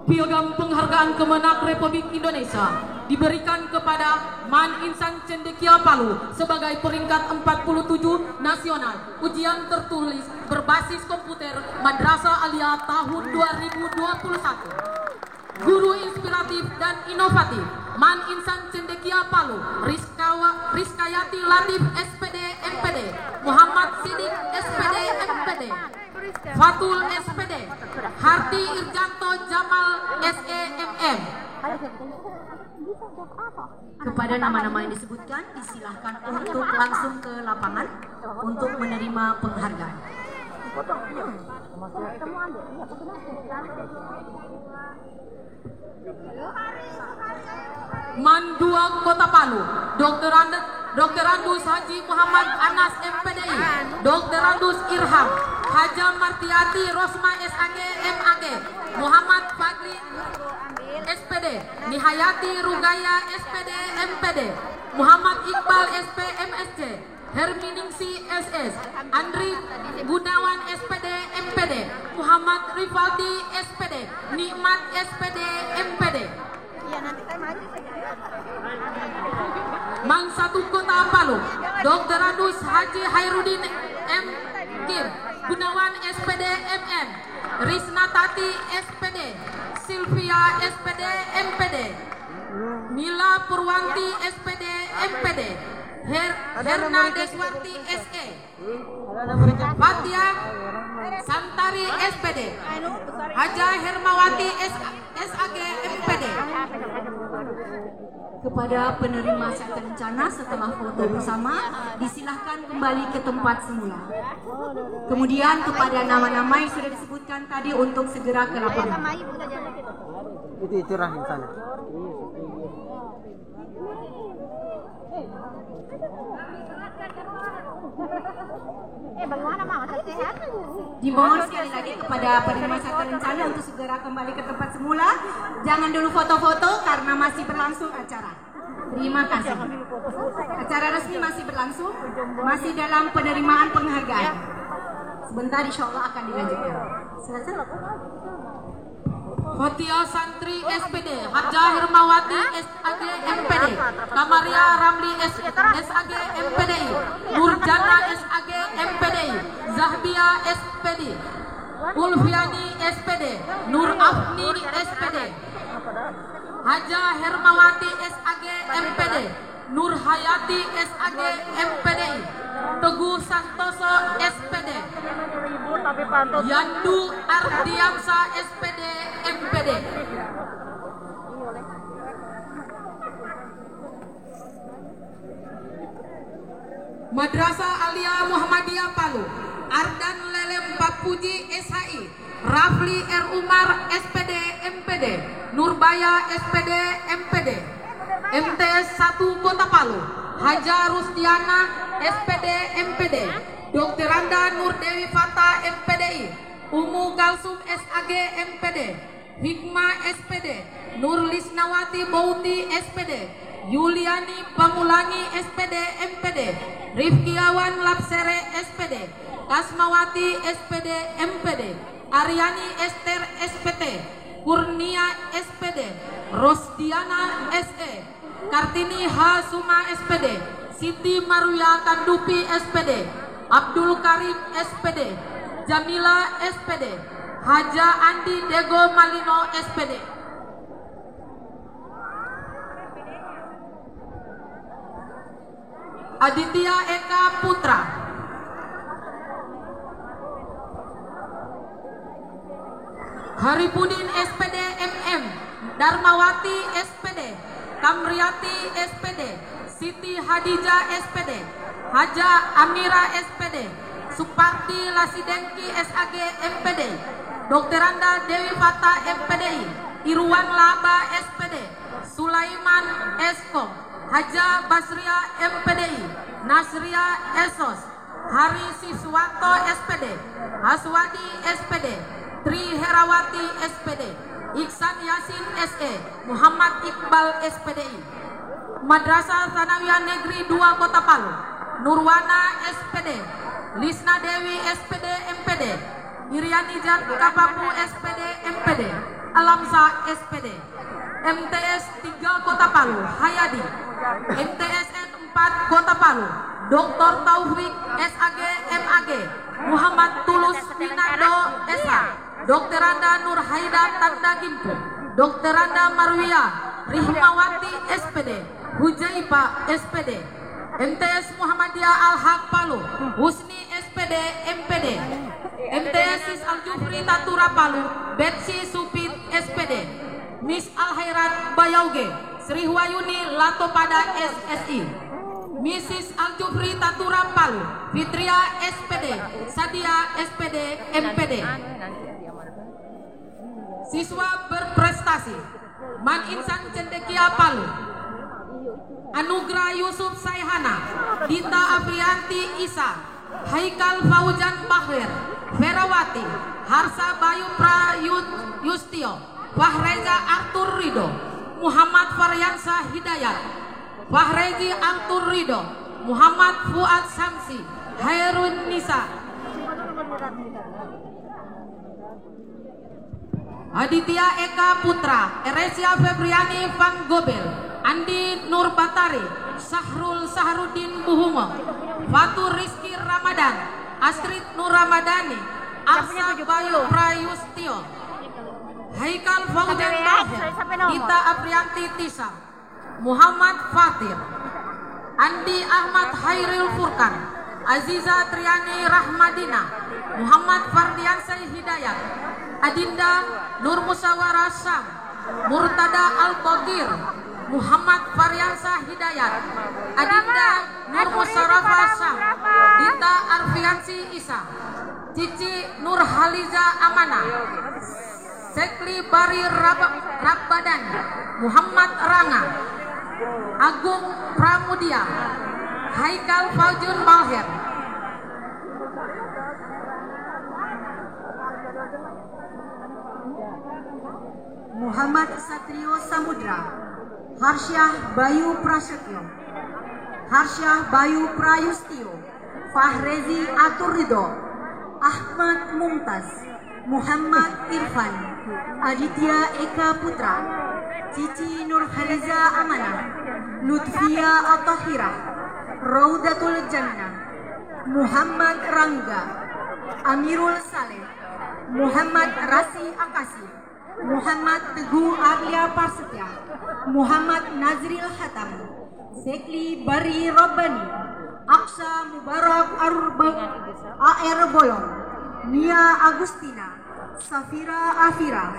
Piagam Penghargaan Kemenang Republik Indonesia diberikan kepada Man Insan Cendekia Palu sebagai peringkat 47 nasional ujian tertulis berbasis komputer Madrasah Aliyah tahun 2021. Guru inspiratif dan inovatif Man Insan Cendekia Palu Rizkayati Latif SPD MPD, Muhammad Sidik SPD MPD, Fatul SPD, Harti Irjanto Jamal SEMM. Kepada nama-nama yang disebutkan disilahkan untuk langsung ke lapangan untuk menerima penghargaan. Man 2 Kota Palu, Dr. Andus Haji Muhammad Anas MPDI, Dr. Andus Irham, Haja Martiati Rosma SAG MAG, Muhammad Fadli SPD, Nihayati Rugaya SPD MPD, Muhammad Iqbal SP MSC, Herminingsi SS, Andri Gunawan SPD MPD, Muhammad Rifaldi SPD, Nikmat SPD MPD. Man 1 Kota Palu, Dr. Andus Haji Hairudin M. Kim, Gunawan SPD MM, Risna Tati SPD, Sylvia SPD MPD, Mila Purwanti SPD MPD, Herna Deswarti SE, Fatia Santari SPD, Haja Hermawati SAG MPD. Kepada penerima serta rencana setelah foto bersama disilahkan kembali ke tempat semula. Kemudian kepada nama-nama yang sudah disebutkan tadi untuk segera ke lapangan. Itu rahim sana. Bagaimana Mama? Sehat? Dimohon sekali lagi kepada penerima serta rencana untuk segera kembali ke tempat semula. Jangan dulu foto-foto karena masih berlangsung acara. Terima kasih. Acara resmi masih berlangsung, masih dalam penerimaan penghargaan. Sebentar insya Allah akan dilanjutkan. Silakan. Fatia Santri SPD, Haja Hermawati SAG MPD, Kamaria Ramli SAG MPDI, Nurjana SAG MPDI, Zahbia SPD, Ulfiani SPD, Nur Afni SPD, Haja Hermawati SAG MPD, Nur Hayati SAG MPDI, Teguh Santoso SPD, Yandu Ardiansa SPD MPD. Madrasah Aliyah Muhammadiyah Palu, Ardan Lelem Papuji SHI, Rafli R. Umar SPD MPD, Nurbaya SPD MPD, MTS 1 Kota Palu, Haja Rustiana SPD MPD, Dr. Anda Nur Dewi Fata MPDI, Umu Kalsum SAG MPD, Hikmah SPD, Nur Lisnawati Bauti SPD, Yuliani Pamulangi SPD MPD, Rifkiawan Lapsere SPD, Kasmawati SPD MPD, Aryani Esther SPT, Kurnia SPD, Rosdiana SE, Kartini H. Suma SPD, Siti Maruya Kandupi SPD, Abdul Karim SPD, Jamila SPD, Haja Andi Dego Malino SPD. Aditya Eka Putra, Haripudin SPD MM, Darmawati SPD, Kamriati SPD, Siti Hadijah SPD, Haja Amira SPD, Suparti Lasidengki SAG MPD, Dr. Anda Dewi Fata MPDI, Irwan Laba SPD, Sulaiman Eskom, Haja Basria MPDI, Nasria Esos, Hari Siswanto SPD, Haswadi SPD, Tri Herawati SPD, Iksan Yasin SE, Muhammad Iqbal SPDI. Madrasah Sanawiyah Negeri 2 Kota Palu, Nurwana SPD, Lisna Dewi SPD MPD, Iriani Jat Kapapu SPD MPD, Alamsa SPD, MTS 3 Kota Palu Hayadi, MTSN 4 Kota Palu Dr. Taufik SAG MAG, Muhammad Tulus Winando SH, Dr. Anda Nur Haida Tanda Gimpu, Dr. Anda Marwia Rihmawati SPD, Hujaifa SPD, MTS Muhammadiyah Al-Haq Palu, Husni SPD MPD, MTS Sis Al-Jufri Tatura Palu, Betsy Supit SPD, Miss Al-Khairat Bayauge, Sri Wayuni Latopada SSI, Mrs. Al-Jufri Tatura Palu, Fitria SPD, Sadia SPD MPD. Siswa berprestasi Man Insan Cendekia Palu, Anugrah Yusuf Saihana, Dita Aprianti Isa, Haikal Fauzan Bahir, Ferawati, Harsa Bayu Prayustio, Fahreza Arthur Rido, Muhammad Faryansa Hidayat, Fahrezi Arthur Rido, Muhammad Fuad Samsi, Hairun Nisa, Aditya Eka Putra, Eresia Febriani Van Gobel, Andi Nur Batari, Sahrul Saharudin Buhungo, Fatur Rizky Ramadan, Astrid Nur Ramadhani, Aksa Bayu Prayustio, Haikal Fauzan Bahir, Dita Aprianti Tisa, Muhammad Fatir, Andi Ahmad Hairil Furkan, Aziza Triani Rahmadina, Muhammad Fardiansai Hidayat, Adinda Nur Musawara Sam, Murtada Al-Qogir, Muhammad Faryansa Hidayat, Adinda Nur Musarafa Sam, Dita Arfiansi Isa, Cici Nur Haliza Amana, Sekli Bari Rabbadan, Muhammad Ranga, Agung Pramudia, Haikal Fauzun Bahir, Muhammad Satrio Samudra, Harsyah Bayu Prasetyo, Harsyah Bayu Prayustio, Fahrezi Aturido, Ahmad Mumtaz, Muhammad Irfan, Aditya Eka Putra, Cici Nur Haliza Amanah, Lutfia Atahira, Raudatul Jannah, Muhammad Rangga, Amirul Saleh, Muhammad Rasi Akasi, Muhammad Teguh Arya Parsetya, Muhammad Nazril Hatam, Sekli Bari Rabbani, Aksa Mubarak AR Bolong, Nia Agustina, Safira Afira,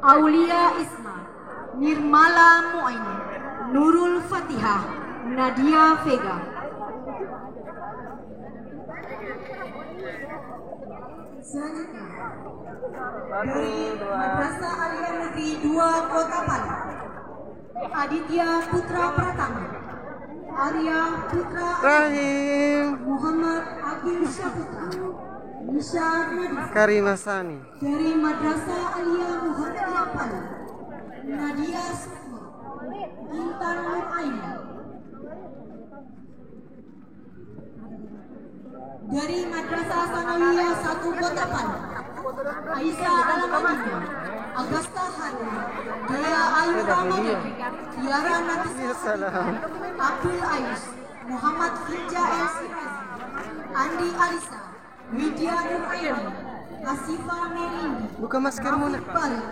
Aulia Isma, Nirmala Mu'ain, Nurul Fatihah, Nadia Vega. Selanjutnya dari Madrasah Aliyah Negeri 2 Kota Palu, Aditya Putra Pratama, Arya Putra Rahim, Muhammad Agil Syaputra, Nisha Nadif, Karimasani. Dari Madrasah Aliyah Muhammadiyah Palu, Nadia Sukma, Intan Mu'aini. Dari Madrasah Sanawiyah 1 Kota Palu, Aisyah Alamadina, Agasta Hana, Dea Ayu Ramadan, Tiara Natisya, Abdul Ais, Muhammad Finja El Sirazi, Andi Alisa, Widya Nuraini, Asifa Melindi. Buka masker muna.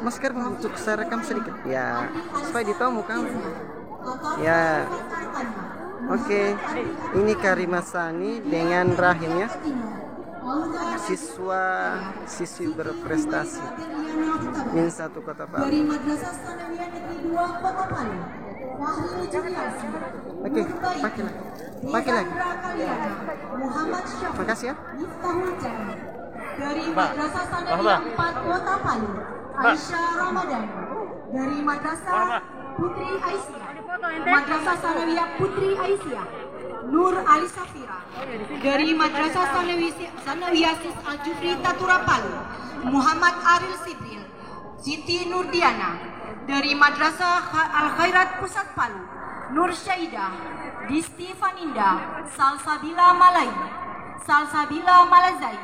Masker untuk saya rekam sedikit. Ya, supaya ditahu muka. Ya. Oke, ini Karimasani dengan Rahim ya. Siswi berprestasi Min 1 Kota Palu. Dari Madrasah Sanawiyah Negeri 2 Kota Palu, Wahyul Juliarsi. Oke, pakai lagi. Muhammad Syafiq. Makasih ya. Miftahul Jannah. Dari Madrasah Sanawiyah 4 Kota Palu, Aisyah Ramadan. Dari Madrasah Putri Aisyah, Madrasah Sanawiyah Putri Aisyah, Nur Ali Safira. Dari Madrasah Sanawiyah Sis Al-Jufri Tatura Palu, Muhammad Aril Sibril, Siti Nurdiana. Dari Madrasah Al-Khairat Pusat Palu, Nur Syaidah, Disti Faninda, Salsabila Malai, Salsabila Malazai,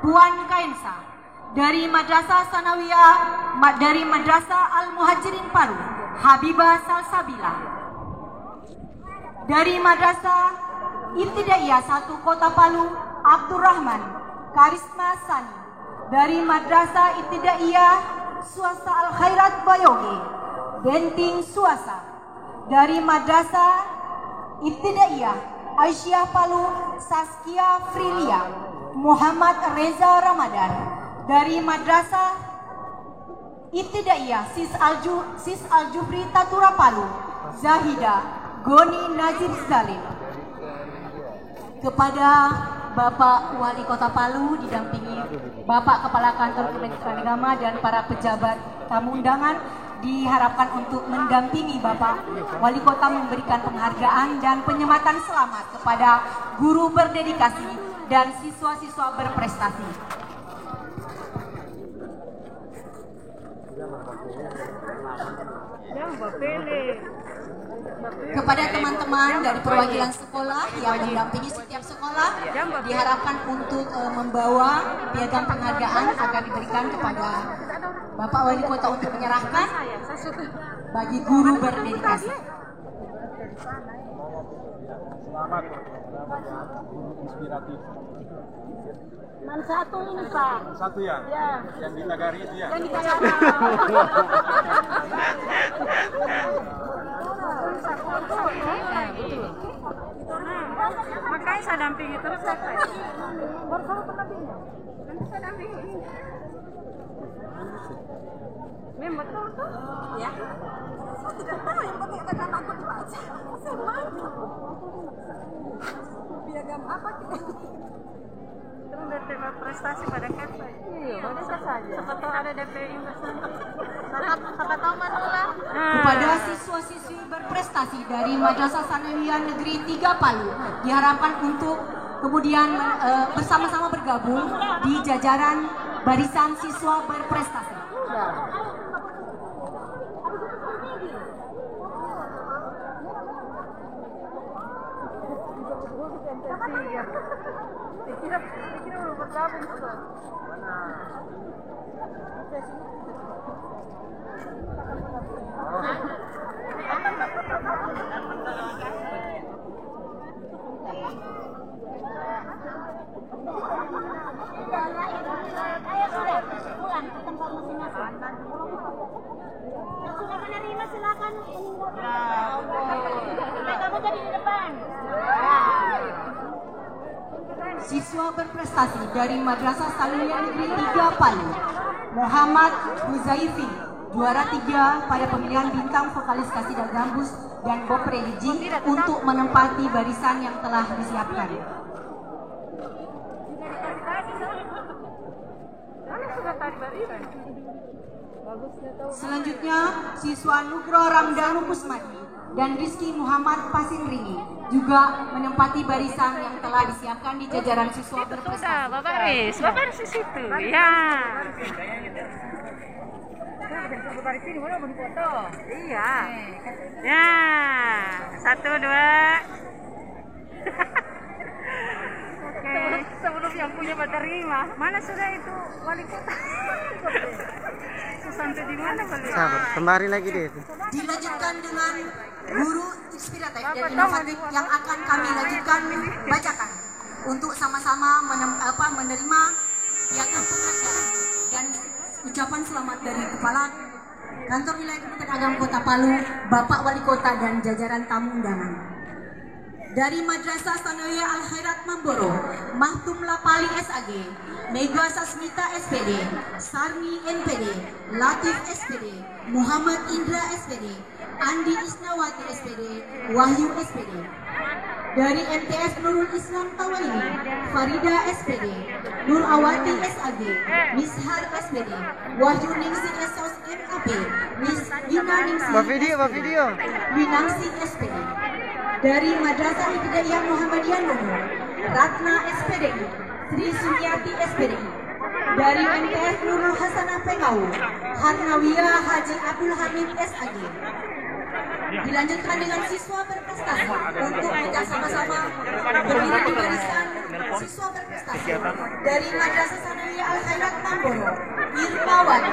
Puan Kainsa. Dari Madrasah Sanawiyah dari Madrasah Al-Muhajirin Palu, Habibah Salsabila. Dari Madrasah Ibtidaiyah 1 Kota Palu, Abdurrahman Karisma Sani. Dari Madrasah Ibtidaiyah Swasta Al-Khairat Bayoge, Denting Suasa. Dari Madrasah Ibtidaiyah Aisyah Palu, Saskia Frilia, Muhammad Reza Ramadan. Dari Madrasah Ibtidaiyah Sis Al-Jufri Tatura Palu, Zahida Goni Najib Zalim. Kepada Bapak Wali Kota Palu didampingi Bapak Kepala Kantor Kementerian Agama dan para pejabat tamu undangan diharapkan untuk mendampingi Bapak Wali Kota memberikan penghargaan dan penyematan selamat kepada guru berdedikasi dan siswa-siswa berprestasi. Kepada teman-teman dari perwakilan sekolah yang mendampingi setiap sekolah diharapkan untuk membawa piagam penghargaan akan diberikan kepada Bapak Wali Kota untuk menyerahkan bagi guru berdedikasi. Selamat guru inspiratif. Man satu ini Pak. Satu ya? Ya. Yang di Nagari itu ya? Yang di Nagari. Makanya saya dampingi terus saya. Baru pendampingnya. Nanti saya dampingi. Mem betul tuh? Ya. Saya tidak tahu yang penting ada aku dibaca. Piagam apa kita? Terus DP prestasi pada Kepsa. Iya, bisa saja. Siapa tahu ada DP investasi. Siapa tahu Manula. Kepada siswa-siswi berprestasi dari Madrasah Sanawiyah Negeri 3 Palu diharapkan untuk kemudian bersama-sama bergabung di jajaran barisan siswa berprestasi. Dikira belum bergabung sudah. Ayo sudah pulang ke tempat masing-masing. Sudah menerima silakan meninggalkan. Kamu jadi di depan. Siswa berprestasi dari Madrasah Sanawiyah Negeri 3 Palu, Muhammad Huzaifi, juara 3 pada pemilihan bintang vokalis Kasida Gambus dan Bob Religi untuk menempati barisan yang telah disiapkan. Selanjutnya, siswa Nugro Ramdhanu Kusmadi dan Rizky Muhammad Pasinringi juga menempati barisan yang telah disiapkan di jajaran siswa berprestasi. Bapak Riz di situ. Ya. Iya. Ya. 1, 2. Oke. Sebelum yang punya terima. Mana sudah itu wali kota? Sampai di mana beliau? Sabar, kembali lagi deh itu. Dilanjutkan dengan guru inspiratif dan inovatif yang akan kami lanjutkan bacakan untuk sama-sama menerima piagam penghargaan dan ucapan selamat dari Kepala Kantor Wilayah Kementerian Agama Kota Palu, Bapak Wali Kota dan jajaran tamu undangan. Dari Madrasah Sanawiyah Al-Khairat Mamboro, Mahtum Lapali SAG, Mega Sasmita SPD, Sarni NPD, Latif SPD, Muhammad Indra SPD, Andi Isnawati SPD, Wahyu SPD. Dari MTS Nurul Islam Tawaini, Farida SPD, Nur Awati SAG, Mishar SPD, Wahyu Ningsi SOS MAP, Miss Wina Ningsi video. Winangsi SPD. Dari Madrasah Ibtidaiyah Muhammadiyah Luhur, Ratna SPD, Sri Sumiati SPD, dari MTS Nurul Hasanah Pengau, Harnawiyah Haji Abdul Hamid SAG. Dilanjutkan dengan siswa berprestasi untuk kita sama-sama berdiri di barisan siswa berprestasi dari Madrasah Sanawiyah Al Khairat Mamboro, Irmawati,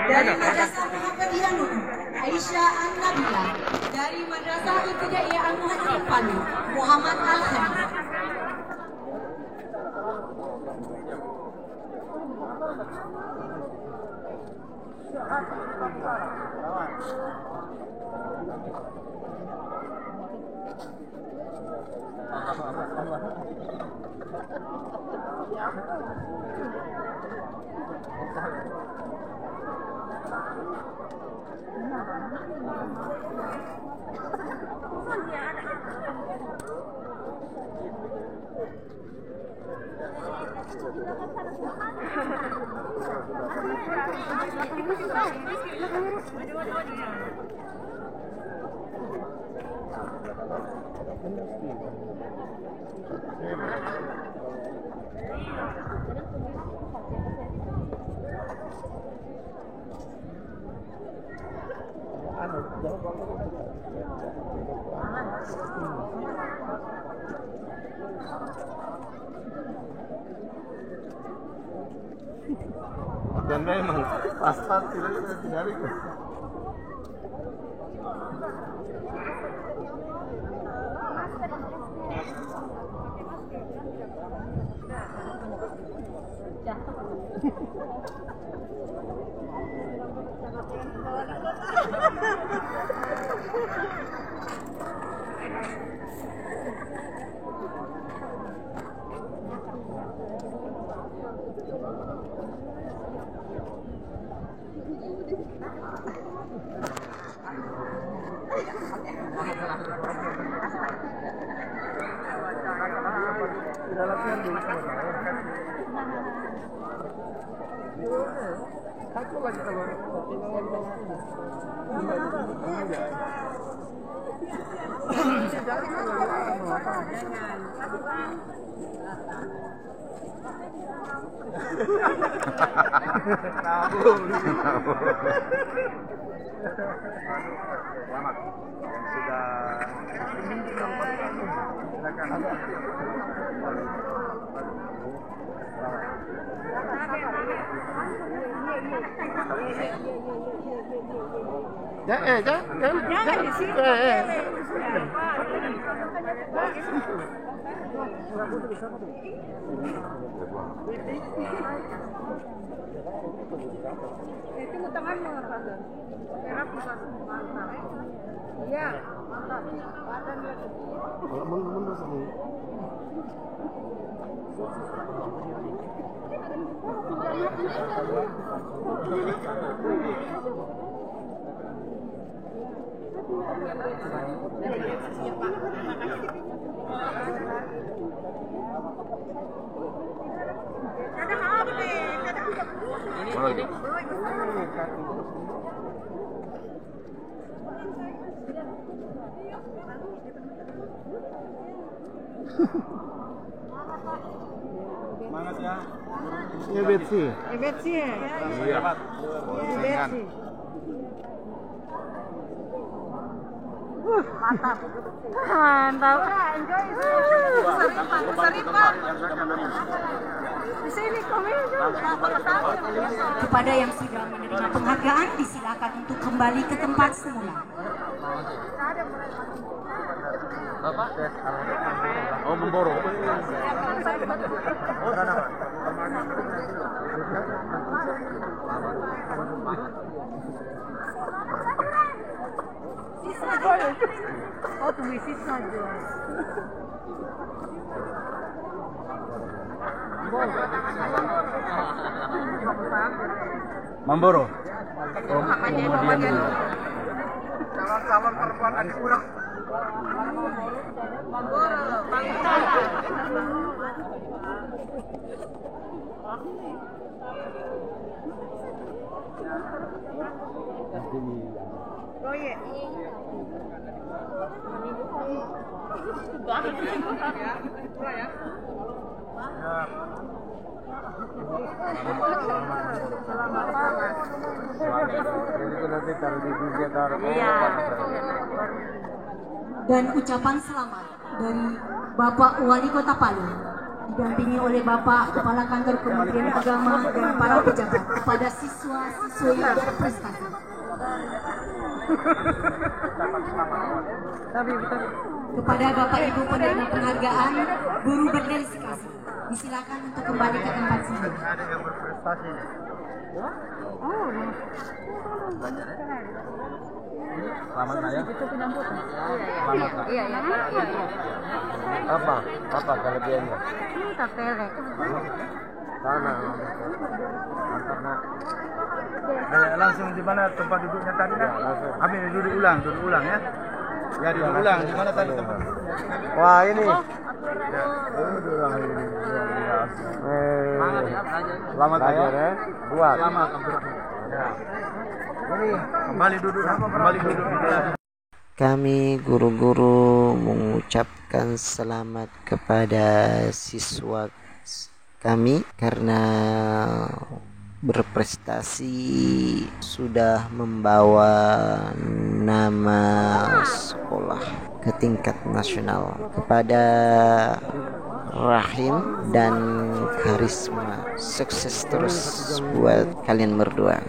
dari Madrasah Muhammadiyah Nunu, Aisyah An-Nabila, dari Madrasah Ibtidaiyah Al-Muhajir Palu, Muhammad Al-Khamis. Dan memang pas-pas tidak dari itu. Satu lagi kalau selamat yang sudah Jangan di sini. Itu tanganmu Father. Merah bukan mantap. Iya, mantap. Badan lagi. mundur sini. Semangat ya. Ini Betsy. Betsy ya? Iya. Betsy. Mantap. Mantap. Enjoy. Seripa. Di sini kami Kepada yang sudah menerima penghargaan disilakan untuk kembali ke tempat semula. Bapak? Oh, Mamboro. Oh, sana. Sisa. Oh, tunggu sisa aja. Mamboro. Kemudian calon-calon perempuan adik kurang. Proyek. Dan ucapan selamat dari Bapak Wali Kota Palu didampingi oleh Bapak Kepala Kantor Kementerian Agama dan para pejabat kepada siswa-siswi yang berprestasi. Kepada Bapak Ibu penerima penghargaan, guru berdedikasi, disilakan untuk kembali ke tempat sendiri. Selamat Naya. Selamat Nak. Iya. Apa kelebihannya? Kita pelek. Sana. Mantap Nak. Langsung di mana tempat duduknya tadi Nak? Ambil duduk ulang ya. Ya duduk ulang. Di mana tadi tempat? Wah ini. Selamat ya. Buat. Selamat. Ini kembali duduk. Kami guru-guru mengucapkan selamat kepada siswa kami karena berprestasi sudah membawa nama sekolah ke tingkat nasional. Kepada rahim dan karisma, sukses terus buat kalian berdua.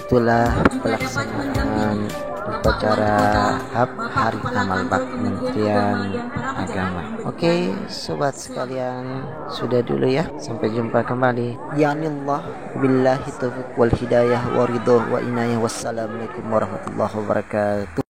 Itulah pelaksanaan upacara HAP Hari Amal Bakti Kementerian Agama. Oke, sobat sekalian, sudah dulu ya. Sampai jumpa kembali. Ya Allah, billahi taufiq wal hidayah wa ridho wa inayah. Wassalamualaikum warahmatullahi wabarakatuh.